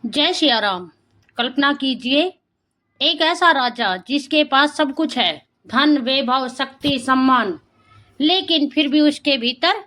जय सिया राम। कल्पना कीजिए, एक ऐसा राजा जिसके पास सब कुछ है, धन, वैभव, शक्ति, सम्मान, लेकिन फिर भी उसके भीतर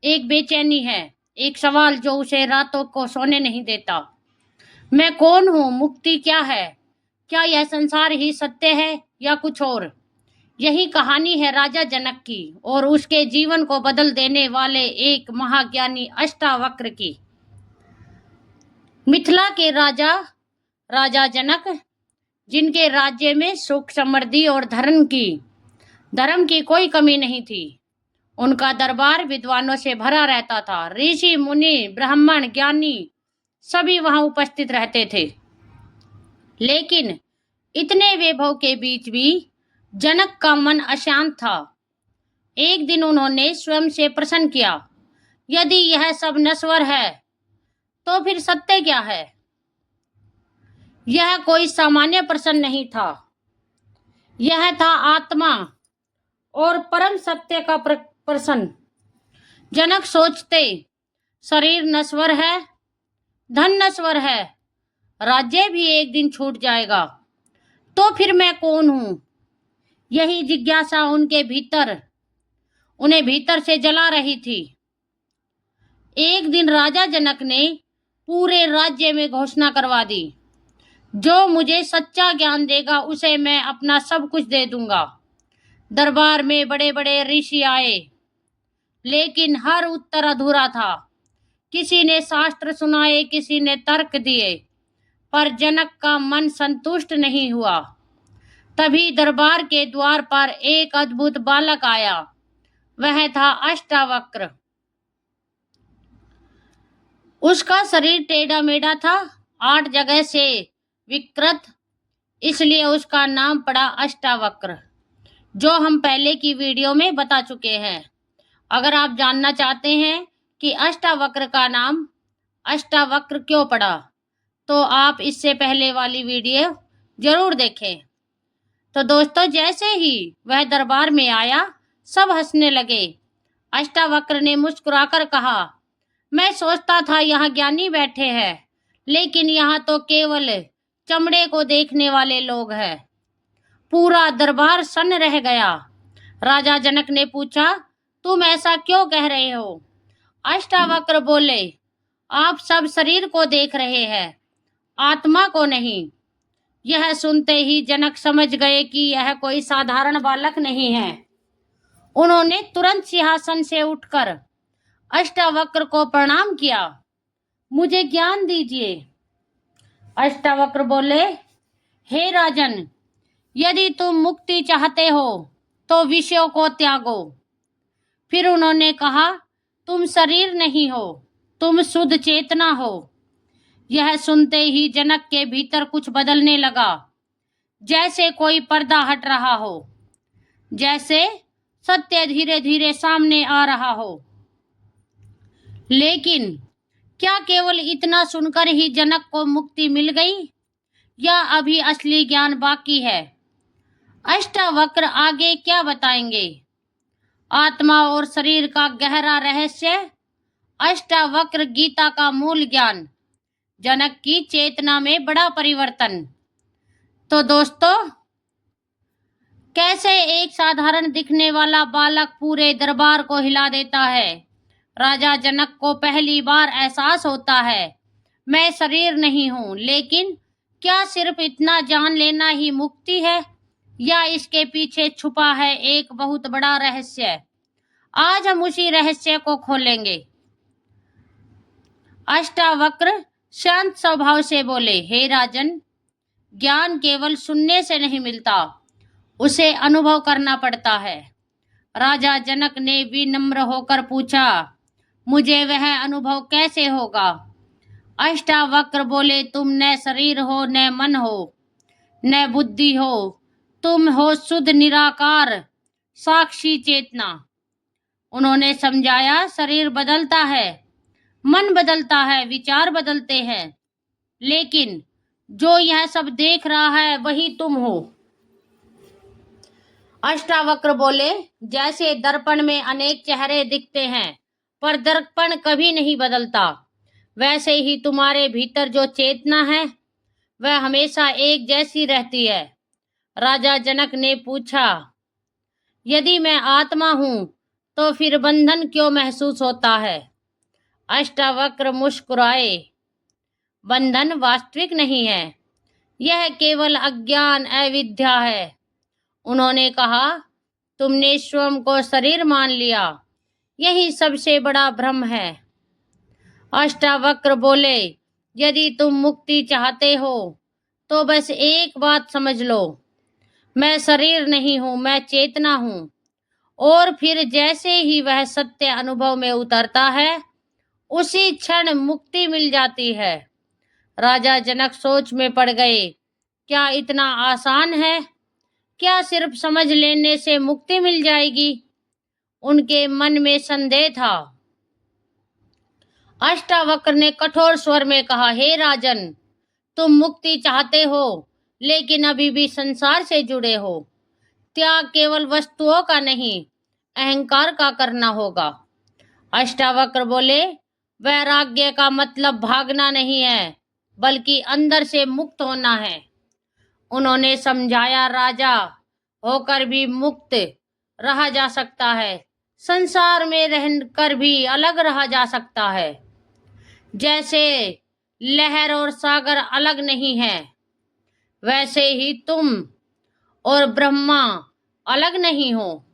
एक बेचैनी है, एक सवाल जो उसे रातों को सोने नहीं देता। मैं कौन हूँ? मुक्ति क्या है? क्या यह संसार ही सत्य है या कुछ और? यही कहानी है राजा जनक की और उसके जीवन को बदल देने वाले एक महाज्ञानी अष्टावक्र की। मिथिला के राजा राजा जनक, जिनके राज्य में सुख, समृद्धि और धर्म की कोई कमी नहीं थी। उनका दरबार विद्वानों से भरा रहता था। ऋषि, मुनि, ब्राह्मण, ज्ञानी सभी वहां उपस्थित रहते थे। लेकिन इतने वैभव के बीच भी जनक का मन अशांत था। एक दिन उन्होंने स्वयं से प्रश्न किया, यदि यह सब नश्वर है तो फिर सत्य क्या है? यह कोई सामान्य प्रश्न नहीं था, यह था आत्मा और परम सत्य का प्रश्न। जनक सोचते, शरीर नश्वर है, धन नश्वर है, राज्य भी एक दिन छूट जाएगा, तो फिर मैं कौन हूं? यही जिज्ञासा उन्हें भीतर से जला रही थी। एक दिन राजा जनक ने पूरे राज्य में घोषणा करवा दी, जो मुझे सच्चा ज्ञान देगा उसे मैं अपना सब कुछ दे दूंगा। दरबार में बड़े बड़े ऋषि आए, लेकिन हर उत्तर अधूरा था। किसी ने शास्त्र सुनाए, किसी ने तर्क दिए, पर जनक का मन संतुष्ट नहीं हुआ। तभी दरबार के द्वार पर एक अद्भुत बालक आया। वह था अष्टावक्र। उसका शरीर टेढ़ा मेढ़ा था, 8 जगह से विकृत, इसलिए उसका नाम पड़ा अष्टावक्र, जो हम पहले की वीडियो में बता चुके हैं। अगर आप जानना चाहते हैं कि अष्टावक्र का नाम अष्टावक्र क्यों पड़ा, तो आप इससे पहले वाली वीडियो जरूर देखें। तो दोस्तों, जैसे ही वह दरबार में आया, सब हंसने लगे। अष्टावक्र ने मुस्कुराकर कहा, मैं सोचता था यहाँ ज्ञानी बैठे हैं, लेकिन यहाँ तो केवल चमड़े को देखने वाले लोग हैं। पूरा दरबार सन्न रह गया। राजा जनक ने पूछा, तुम ऐसा क्यों कह रहे हो? अष्टावक्र बोले, आप सब शरीर को देख रहे हैं, आत्मा को नहीं। यह सुनते ही जनक समझ गए कि यह कोई साधारण बालक नहीं है। उन्होंने तुरंत सिंहासन से उठकर अष्टावक्र को प्रणाम किया। मुझे ज्ञान दीजिए। अष्टावक्र बोले, हे राजन, यदि तुम मुक्ति चाहते हो तो विषयों को त्यागो। फिर उन्होंने कहा, तुम शरीर नहीं हो, तुम शुद्ध चेतना हो। यह सुनते ही जनक के भीतर कुछ बदलने लगा, जैसे कोई पर्दा हट रहा हो, जैसे सत्य धीरे धीरे सामने आ रहा हो। लेकिन क्या केवल इतना सुनकर ही जनक को मुक्ति मिल गई, या अभी असली ज्ञान बाकी है? अष्टावक्र आगे क्या बताएंगे? आत्मा और शरीर का गहरा रहस्य, अष्टावक्र गीता का मूल ज्ञान, जनक की चेतना में बड़ा परिवर्तन। तो दोस्तों, कैसे एक साधारण दिखने वाला बालक पूरे दरबार को हिला देता है। राजा जनक को पहली बार एहसास होता है, मैं शरीर नहीं हूं। लेकिन क्या सिर्फ इतना जान लेना ही मुक्ति है, या इसके पीछे छुपा है एक बहुत बड़ा रहस्य? आज हम उसी रहस्य को खोलेंगे। अष्टावक्र शांत स्वभाव से बोले, हे राजन, ज्ञान केवल सुनने से नहीं मिलता, उसे अनुभव करना पड़ता है। राजा जनक ने विनम्र होकर पूछा, मुझे वह अनुभव कैसे होगा? अष्टावक्र बोले, तुम न शरीर हो, न मन हो, न बुद्धि हो, तुम हो शुद्ध निराकार साक्षी चेतना। उन्होंने समझाया, शरीर बदलता है, मन बदलता है, विचार बदलते हैं, लेकिन जो यह सब देख रहा है वही तुम हो। अष्टावक्र बोले, जैसे दर्पण में अनेक चेहरे दिखते हैं, पर दर्पण कभी नहीं बदलता, वैसे ही तुम्हारे भीतर जो चेतना है वह हमेशा एक जैसी रहती है। राजा जनक ने पूछा, यदि मैं आत्मा हूं तो फिर बंधन क्यों महसूस होता है? अष्टावक्र मुस्कुराए, बंधन वास्तविक नहीं है, यह केवल अज्ञान अविद्या है। उन्होंने कहा, तुमने स्वयं को शरीर मान लिया, यही सबसे बड़ा भ्रम है। अष्टावक्र बोले, यदि तुम मुक्ति चाहते हो तो बस एक बात समझ लो, मैं शरीर नहीं हूं, मैं चेतना हूं। और फिर जैसे ही वह सत्य अनुभव में उतरता है, उसी क्षण मुक्ति मिल जाती है। राजा जनक सोच में पड़ गए, क्या इतना आसान है? क्या सिर्फ समझ लेने से मुक्ति मिल जाएगी? उनके मन में संदेह था। अष्टावक्र ने कठोर स्वर में कहा, हे राजन, तुम मुक्ति चाहते हो, लेकिन अभी भी संसार से जुड़े हो। त्याग केवल वस्तुओं का नहीं, अहंकार का करना होगा। अष्टावक्र बोले, वैराग्य का मतलब भागना नहीं है, बल्कि अंदर से मुक्त होना है। उन्होंने समझाया, राजा होकर भी मुक्त रहा जा सकता है, संसार में रहकर भी अलग रहा जा सकता है। जैसे लहर और सागर अलग नहीं है, वैसे ही तुम और ब्रह्मा अलग नहीं हो।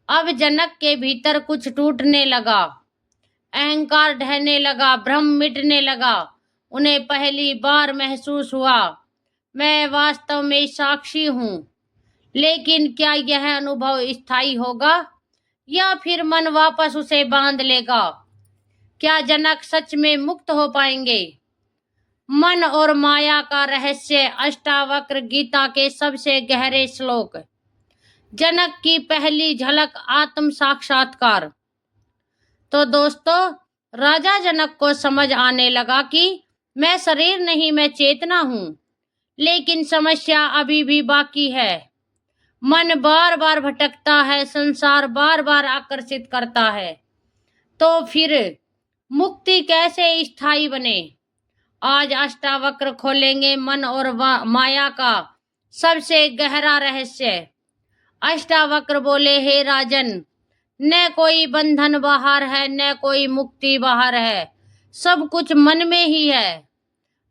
अब जनक के भीतर कुछ टूटने लगा, अहंकार ढहने लगा, भ्रम मिटने लगा। उन्हें पहली बार महसूस हुआ, मैं वास्तव में साक्षी हूं। लेकिन क्या यह अनुभव स्थायी होगा या फिर मन वापस उसे बांध लेगा? क्या जनक सच में मुक्त हो पाएंगे? मन और माया का रहस्य। अष्टावक्र गीता के सबसे गहरे श्लोक। जनक की पहली झलक, आत्म साक्षात्कार। तो दोस्तों, राजा जनक को समझ आने लगा कि मैं शरीर नहीं, मैं चेतना हूं। लेकिन समस्या अभी भी बाकी है। मन बार बार भटकता है, संसार बार बार आकर्षित करता है। तो फिर मुक्ति कैसे स्थायी बने? आज अष्टावक्र खोलेंगे मन और माया का सबसे गहरा रहस्य। अष्टावक्र बोले, हे राजन, न कोई बंधन बाहर है, न कोई मुक्ति बाहर है, सब कुछ मन में ही है।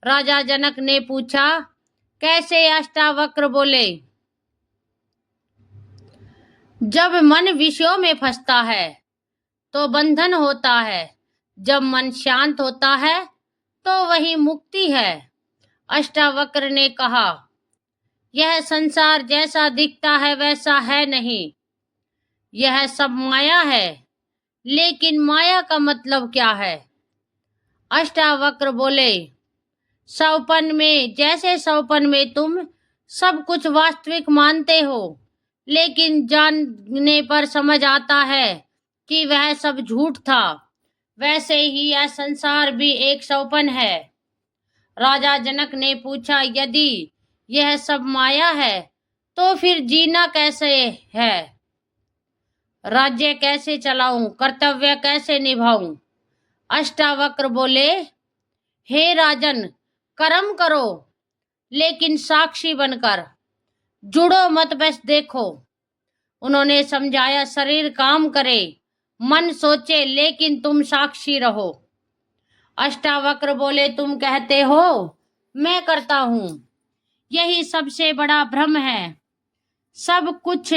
राजा जनक ने पूछा, कैसे? अष्टावक्र बोले, जब मन विषयों में फंसता है तो बंधन होता है, जब मन शांत होता है तो वही मुक्ति है। अष्टावक्र ने कहा, यह संसार जैसा दिखता है वैसा है नहीं, यह सब माया है। लेकिन माया का मतलब क्या है? अष्टावक्र बोले, सौपन में, जैसे सौपन में तुम सब कुछ वास्तविक मानते हो, लेकिन जानने पर समझ आता है कि वह सब झूठ था, वैसे ही यह संसार भी एक सौपन है। राजा जनक ने पूछा, यदि यह सब माया है तो फिर जीना कैसे है? राज्य कैसे चलाऊं? कर्तव्य कैसे निभाऊं? अष्टावक्र बोले, हे राजन, कर्म करो, लेकिन साक्षी बनकर, जुड़ो मत, बस देखो। उन्होंने समझाया, शरीर काम करे, मन सोचे, लेकिन तुम साक्षी रहो। अष्टावक्र बोले, तुम कहते हो मैं करता हूं, यही सबसे बड़ा भ्रम है। सब कुछ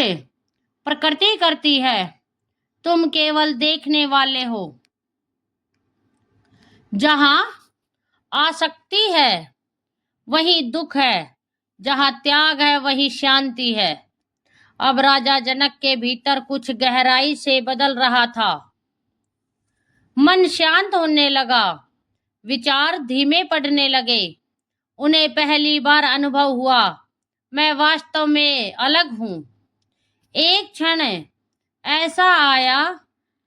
प्रकृति करती है, तुम केवल देखने वाले हो। जहां आसक्ति है वही दुख है, जहां त्याग है वही शांति है। अब राजा जनक के भीतर कुछ गहराई से बदल रहा था। मन शांत होने लगा, विचार धीमे पड़ने लगे। उन्हें पहली बार अनुभव हुआ, मैं वास्तव में अलग हूं। एक क्षण ऐसा आया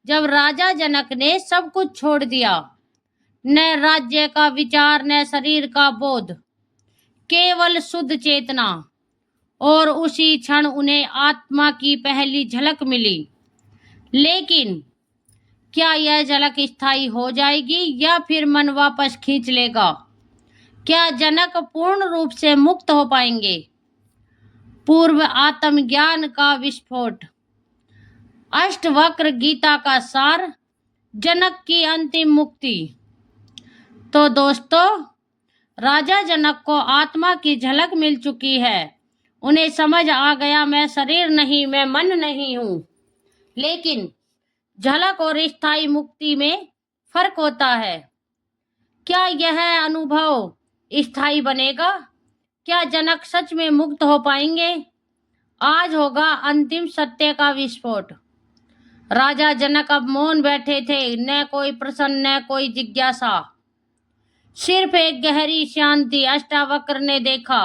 जब राजा जनक ने सब कुछ छोड़ दिया, न राज्य का विचार, न शरीर का बोध, केवल शुद्ध चेतना। और उसी क्षण उन्हें आत्मा की पहली झलक मिली। लेकिन क्या यह झलक स्थायी हो जाएगी या फिर मन वापस खींच लेगा? क्या जनक पूर्ण रूप से मुक्त हो पाएंगे? पूर्व आत्मज्ञान का विस्फोट। अष्टवक्र गीता का सार, जनक की अंतिम मुक्ति। तो दोस्तों, राजा जनक को आत्मा की झलक मिल चुकी है। उन्हें समझ आ गया, मैं शरीर नहीं, मैं मन नहीं हूं। लेकिन झलक और स्थायी मुक्ति में फर्क होता है। क्या यह अनुभव स्थायी बनेगा? क्या जनक सच में मुक्त हो पाएंगे? आज होगा अंतिम सत्य का विस्फोट। राजा जनक अब मौन बैठे थे, न कोई प्रश्न, न कोई जिज्ञासा, सिर्फ एक गहरी शांति। अष्टावक्र ने देखा,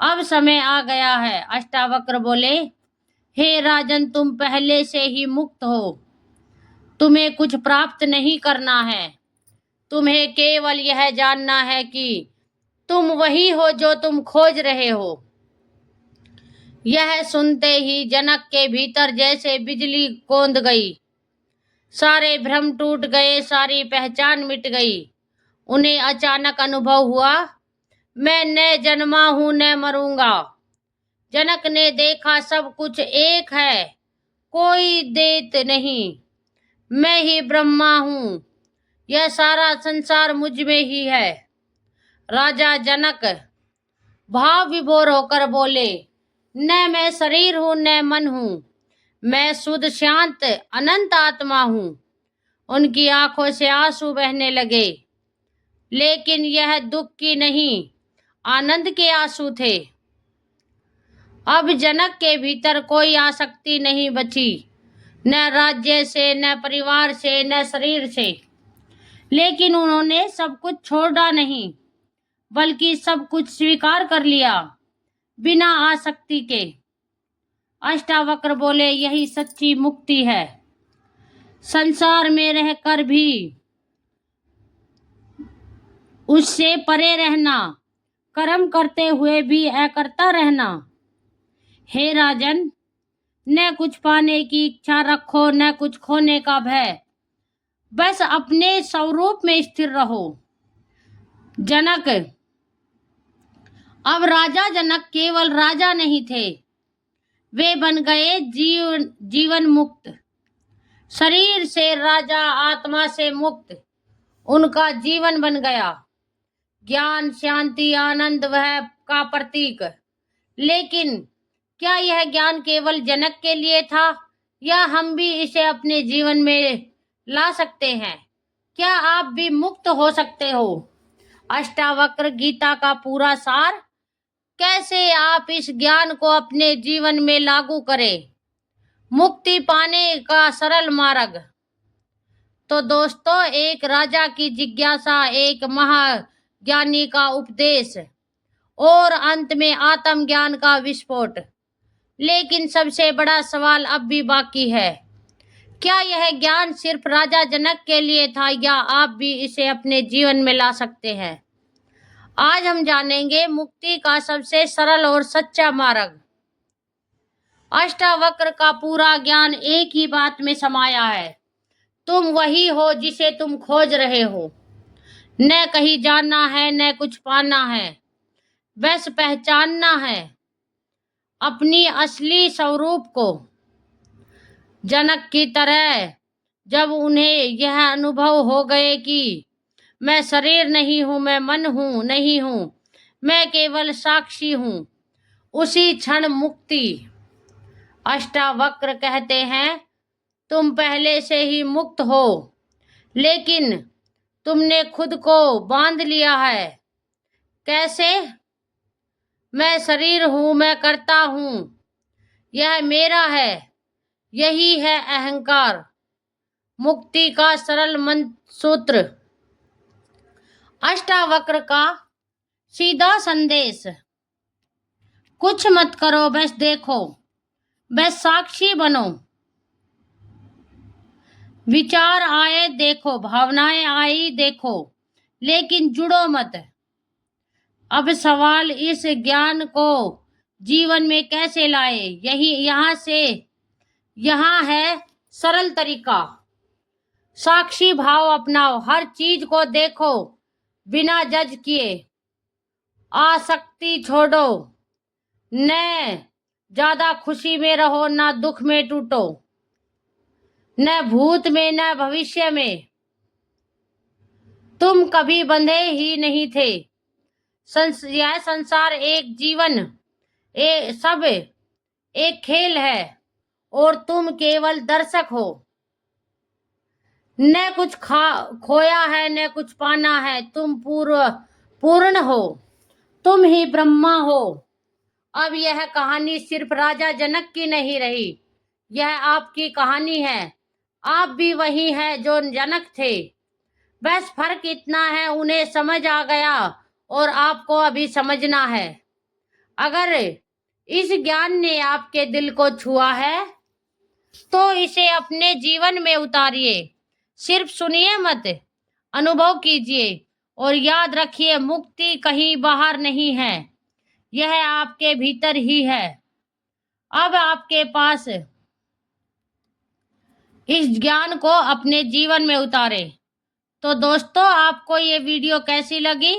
अब समय आ गया है। अष्टावक्र बोले, हे राजन, तुम पहले से ही मुक्त हो। तुम्हें कुछ प्राप्त नहीं करना है। तुम्हें केवल यह जानना है कि तुम वही हो जो तुम खोज रहे हो। यह सुनते ही जनक के भीतर जैसे बिजली कौंध गई। सारे भ्रम टूट गए, सारी पहचान मिट गई। उन्हें अचानक अनुभव हुआ, मैं न जन्मा हूं न मरूंगा। जनक ने देखा, सब कुछ एक है, कोई द्वैत नहीं। मैं ही ब्रह्मा हूं, यह सारा संसार मुझ में ही है। राजा जनक भाव विभोर होकर बोले, न मैं शरीर हूं न मन हूं, मैं शुद्ध शांत अनंत आत्मा हूं। उनकी आंखों से आंसू बहने लगे, लेकिन यह दुख की नहीं, आनंद के आंसू थे। अब जनक के भीतर कोई आसक्ति नहीं बची, न राज्य से, न परिवार से, न शरीर से। लेकिन उन्होंने सब कुछ छोड़ा नहीं, बल्कि सब कुछ स्वीकार कर लिया, बिना आसक्ति के। अष्टावक्र बोले, यही सच्ची मुक्ति है। संसार में रहकर भी उससे परे रहना, कर्म करते हुए भी अकर्ता रहना। हे राजन, न कुछ पाने की इच्छा रखो, न कुछ खोने का भय, बस अपने स्वरूप में स्थिर रहो। जनक, अब राजा जनक केवल राजा नहीं थे, वे बन गए जीवन मुक्त। शरीर से राजा, आत्मा से मुक्त। उनका जीवन बन गया ज्ञान, शांति, आनंद, वह का प्रतीक। लेकिन क्या यह ज्ञान केवल जनक के लिए था, या हम भी इसे अपने जीवन में ला सकते हैं? क्या आप भी मुक्त हो सकते हो? अष्टावक्र गीता का पूरा सार, कैसे आप इस ज्ञान को अपने जीवन में लागू करें, मुक्ति पाने का सरल मार्ग। तो दोस्तों, एक राजा की जिज्ञासा, एक महाज्ञानी का उपदेश और अंत में आत्मज्ञान का विस्फोट। लेकिन सबसे बड़ा सवाल अब भी बाकी है, क्या यह ज्ञान सिर्फ राजा जनक के लिए था, या आप भी इसे अपने जीवन में ला सकते हैं? आज हम जानेंगे मुक्ति का सबसे सरल और सच्चा मार्ग। अष्टावक्र का पूरा ज्ञान एक ही बात में समाया है, तुम वही हो जिसे तुम खोज रहे हो। न कहीं जाना है, न कुछ पाना है, बस पहचानना है अपनी असली स्वरूप को। जनक की तरह जब उन्हें यह अनुभव हो गए कि मैं शरीर नहीं हूं, मैं मन हूं नहीं हूं, मैं केवल साक्षी हूं, उसी क्षण मुक्ति। अष्टावक्र कहते हैं, तुम पहले से ही मुक्त हो, लेकिन तुमने खुद को बांध लिया है। कैसे? मैं शरीर हूं, मैं करता हूं, यह मेरा है, यही है अहंकार। मुक्ति का सरल मंत्र सूत्र। अष्टावक्र का सीधा संदेश, कुछ मत करो, बस देखो, बस साक्षी बनो। विचार आए देखो, भावनाएं आई देखो, लेकिन जुड़ो मत। अब सवाल इस ज्ञान को जीवन में कैसे लाए, यहाँ है सरल तरीका। साक्षी भाव अपनाओ, हर चीज को देखो बिना जज किए। आसक्ति छोड़ो, न ज्यादा खुशी में रहो न दुख में टूटो, न भूत में न भविष्य में। तुम कभी बंधे ही नहीं थे। यह संसार एक जीवन सब एक खेल है और तुम केवल दर्शक हो। न कुछ खोया है न कुछ पाना है, तुम पूर्ण हो, तुम ही ब्रह्मा हो। अब यह कहानी सिर्फ राजा जनक की नहीं रही, यह आपकी कहानी है। आप भी वही हैं जो जनक थे, बस फर्क इतना है उन्हें समझ आ गया और आपको अभी समझना है। अगर इस ज्ञान ने आपके दिल को छुआ है तो इसे अपने जीवन में उतारिए। सिर्फ सुनिए मत, अनुभव कीजिए और याद रखिए मुक्ति कहीं बाहर नहीं है, यह आपके भीतर ही है। अब आपके पास इस ज्ञान को अपने जीवन में उतारे। तो दोस्तों, आपको ये वीडियो कैसी लगी